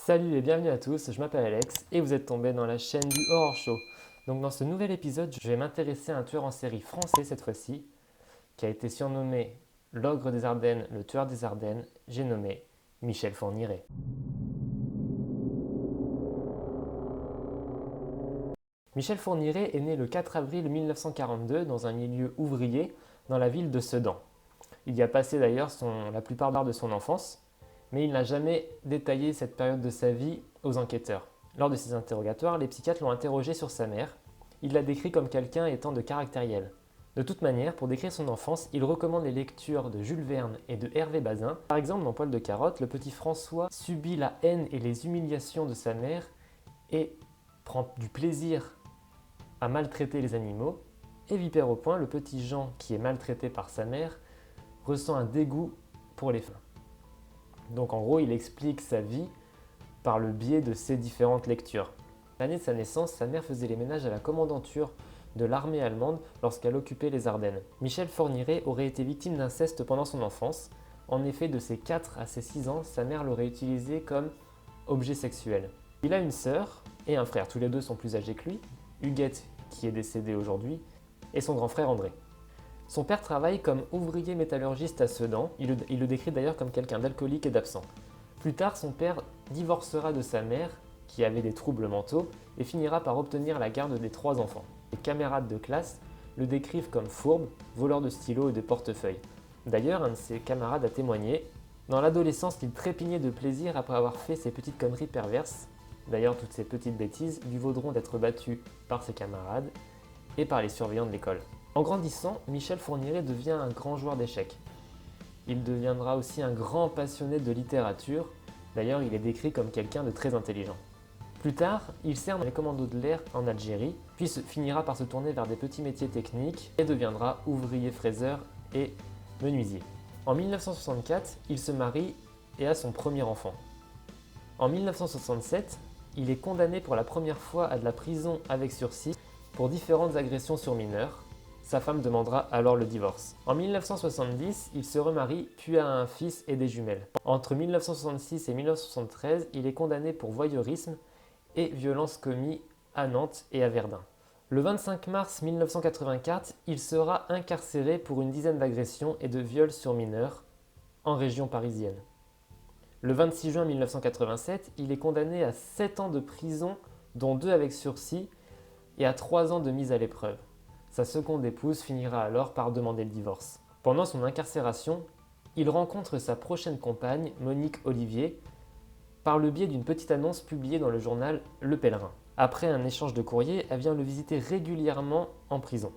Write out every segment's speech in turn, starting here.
Salut et bienvenue à tous, je m'appelle Alex et vous êtes tombé dans la chaîne du Horror Show. Donc dans ce nouvel épisode, je vais m'intéresser à un tueur en série français cette fois-ci, qui a été surnommé l'ogre des Ardennes, le tueur des Ardennes, j'ai nommé Michel Fourniret. Michel Fourniret est né le 4 avril 1942 dans un milieu ouvrier dans la ville de Sedan. Il y a passé d'ailleurs la plupart de son enfance, mais il n'a jamais détaillé cette période de sa vie aux enquêteurs. Lors de ses interrogatoires, les psychiatres l'ont interrogé sur sa mère. Il l'a décrit comme quelqu'un étant de caractériel. De toute manière, pour décrire son enfance, il recommande les lectures de Jules Verne et de Hervé Bazin. Par exemple, dans Poil de carotte, le petit François subit la haine et les humiliations de sa mère et prend du plaisir à maltraiter les animaux. Et Vipère au point, le petit Jean qui est maltraité par sa mère, ressent un dégoût pour les femmes. Donc en gros, il explique sa vie par le biais de ces différentes lectures. L'année de sa naissance, sa mère faisait les ménages à la commandanture de l'armée allemande lorsqu'elle occupait les Ardennes. Michel Fourniret aurait été victime d'inceste pendant son enfance. En effet, de ses 4 à ses 6 ans, sa mère l'aurait utilisé comme objet sexuel. Il a une sœur et un frère, tous les deux sont plus âgés que lui, Huguette qui est décédée aujourd'hui, et son grand frère André. Son père travaille comme ouvrier métallurgiste à Sedan, il le décrit d'ailleurs comme quelqu'un d'alcoolique et d'absent. Plus tard, son père divorcera de sa mère, qui avait des troubles mentaux, et finira par obtenir la garde des 3 enfants. Les camarades de classe le décrivent comme fourbe, voleur de stylos et de portefeuilles. D'ailleurs, un de ses camarades a témoigné. Dans l'adolescence, il trépignait de plaisir après avoir fait ses petites conneries perverses. D'ailleurs, toutes ces petites bêtises lui vaudront d'être battu par ses camarades et par les surveillants de l'école. En grandissant, Michel Fourniret devient un grand joueur d'échecs. Il deviendra aussi un grand passionné de littérature. D'ailleurs, il est décrit comme quelqu'un de très intelligent. Plus tard, il sert dans les commandos de l'air en Algérie, puis finira par se tourner vers des petits métiers techniques et deviendra ouvrier fraiseur et menuisier. En 1964, il se marie et a son premier enfant. En 1967, il est condamné pour la première fois à de la prison avec sursis pour différentes agressions sur mineurs. Sa femme demandera alors le divorce. En 1970, il se remarie puis a un fils et des jumelles. Entre 1966 et 1973, il est condamné pour voyeurisme et violences commis à Nantes et à Verdun. Le 25 mars 1984, il sera incarcéré pour une dizaine d'agressions et de viols sur mineurs en région parisienne. Le 26 juin 1987, il est condamné à 7 ans de prison, dont 2 avec sursis, et à 3 ans de mise à l'épreuve. Sa seconde épouse finira alors par demander le divorce. Pendant son incarcération, il rencontre sa prochaine compagne, Monique Olivier, par le biais d'une petite annonce publiée dans le journal Le Pèlerin. Après un échange de courrier, elle vient le visiter régulièrement en prison.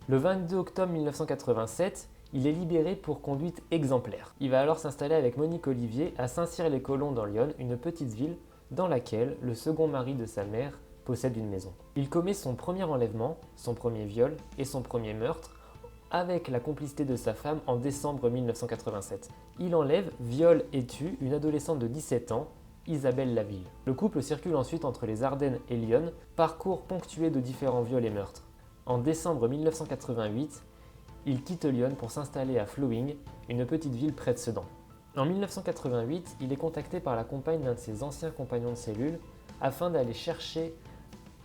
Le 22 octobre 1987, il est libéré pour conduite exemplaire. Il va alors s'installer avec Monique Olivier à Saint-Cyr-les-Colons dans l'Yonne, une petite ville dans laquelle le second mari de sa mère possède une maison. Il commet son premier enlèvement, son premier viol et son premier meurtre avec la complicité de sa femme en décembre 1987. Il enlève, viole et tue une adolescente de 17 ans, Isabelle Laville. Le couple circule ensuite entre les Ardennes et Lyon, parcours ponctué de différents viols et meurtres. En décembre 1988, il quitte Lyon pour s'installer à Flowing, une petite ville près de Sedan. En 1988, il est contacté par la compagne d'un de ses anciens compagnons de cellule afin d'aller chercher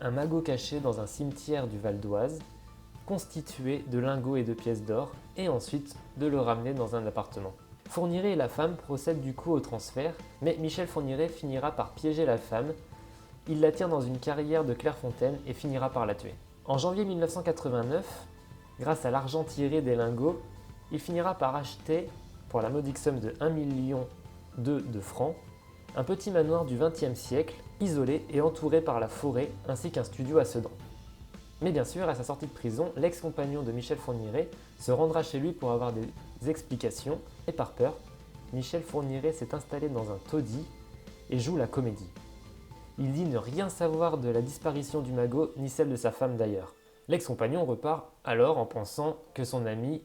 un magot caché dans un cimetière du Val d'Oise, constitué de lingots et de pièces d'or, et ensuite de le ramener dans un appartement. Fourniret et la femme procèdent du coup au transfert, mais Michel Fourniret finira par piéger la femme. Il la tire dans une carrière de Clairefontaine et finira par la tuer. En janvier 1989, grâce à l'argent tiré des lingots, il finira par acheter, pour la modique somme de 1,2 million de francs, un petit manoir du XXe siècle, isolé et entouré par la forêt, ainsi qu'un studio à Sedan. Mais bien sûr, à sa sortie de prison, l'ex-compagnon de Michel Fourniret se rendra chez lui pour avoir des explications, et par peur, Michel Fourniret s'est installé dans un taudis et joue la comédie. Il dit ne rien savoir de la disparition du magot, ni celle de sa femme d'ailleurs. L'ex-compagnon repart alors en pensant que son ami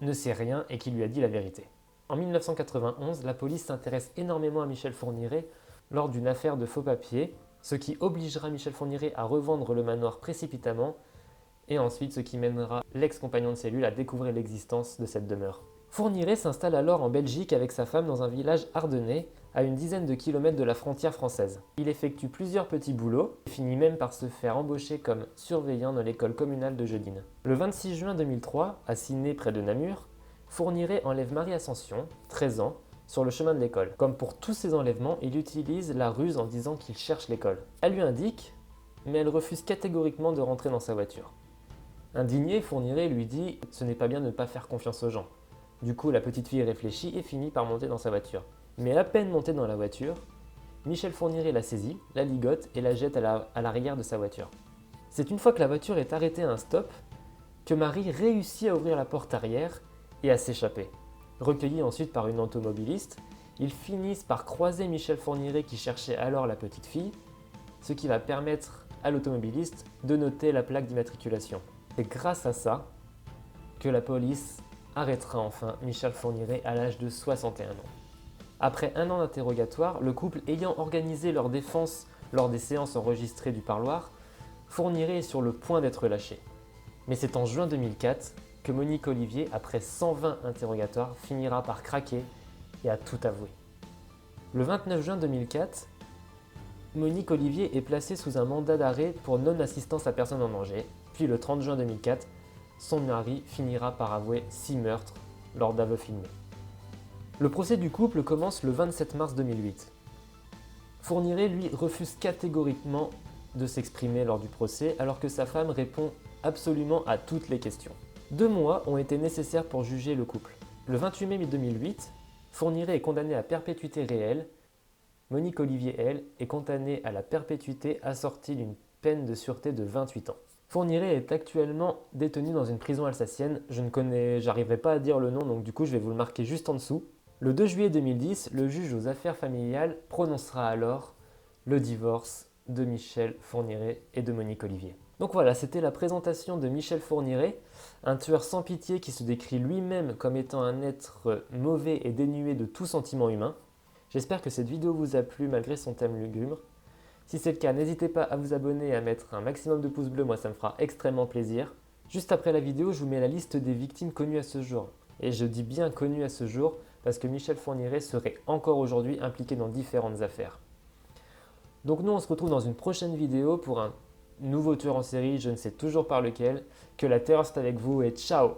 ne sait rien et qu'il lui a dit la vérité. En 1991, la police s'intéresse énormément à Michel Fourniret lors d'une affaire de faux papiers, ce qui obligera Michel Fourniret à revendre le manoir précipitamment et ensuite ce qui mènera l'ex-compagnon de cellule à découvrir l'existence de cette demeure. Fourniret s'installe alors en Belgique avec sa femme dans un village ardennais à une dizaine de kilomètres de la frontière française. Il effectue plusieurs petits boulots et finit même par se faire embaucher comme surveillant dans l'école communale de Jeudine. Le 26 juin 2003, à Ciney près de Namur, Fourniret enlève Marie Ascension, 13 ans, sur le chemin de l'école. Comme pour tous ces enlèvements, il utilise la ruse en disant qu'il cherche l'école. Elle lui indique, mais elle refuse catégoriquement de rentrer dans sa voiture. Indigné, Fourniret lui dit « Ce n'est pas bien de ne pas faire confiance aux gens ». Du coup, la petite fille réfléchit et finit par monter dans sa voiture. Mais à peine montée dans la voiture, Michel Fourniret la saisit, la ligote et la jette à l'arrière de sa voiture. C'est une fois que la voiture est arrêtée à un stop que Marie réussit à ouvrir la porte arrière et à s'échapper. Recueillis ensuite par une automobiliste, ils finissent par croiser Michel Fourniret qui cherchait alors la petite fille, ce qui va permettre à l'automobiliste de noter la plaque d'immatriculation. C'est grâce à ça que la police arrêtera enfin Michel Fourniret à l'âge de 61 ans. Après un an d'interrogatoire, le couple ayant organisé leur défense lors des séances enregistrées du parloir, Fourniret est sur le point d'être lâché. Mais c'est en juin 2004 que Monique Olivier, après 120 interrogatoires, finira par craquer et à tout avouer. Le 29 juin 2004, Monique Olivier est placée sous un mandat d'arrêt pour non-assistance à personne en danger. Puis le 30 juin 2004, son mari finira par avouer 6 meurtres lors d'aveux filmés. Le procès du couple commence le 27 mars 2008. Fourniret, lui, refuse catégoriquement de s'exprimer lors du procès, alors que sa femme répond absolument à toutes les questions. 2 mois ont été nécessaires pour juger le couple. Le 28 mai 2008, Fourniret est condamné à perpétuité réelle. Monique Olivier, elle, est condamnée à la perpétuité assortie d'une peine de sûreté de 28 ans. Fourniret est actuellement détenu dans une prison alsacienne. J'arriverai pas à dire le nom, donc du coup je vais vous le marquer juste en dessous. Le 2 juillet 2010, le juge aux affaires familiales prononcera alors le divorce de Michel Fourniret et de Monique Olivier. Donc voilà, c'était la présentation de Michel Fourniret, un tueur sans pitié qui se décrit lui-même comme étant un être mauvais et dénué de tout sentiment humain. J'espère que cette vidéo vous a plu malgré son thème lugubre. Si c'est le cas, n'hésitez pas à vous abonner et à mettre un maximum de pouces bleus, moi ça me fera extrêmement plaisir. Juste après la vidéo, je vous mets la liste des victimes connues à ce jour. Et je dis bien connues à ce jour parce que Michel Fourniret serait encore aujourd'hui impliqué dans différentes affaires. Donc nous on se retrouve dans une prochaine vidéo pour un nouveau tueur en série, je ne sais toujours pas lequel. Que la terreur soit avec vous et ciao!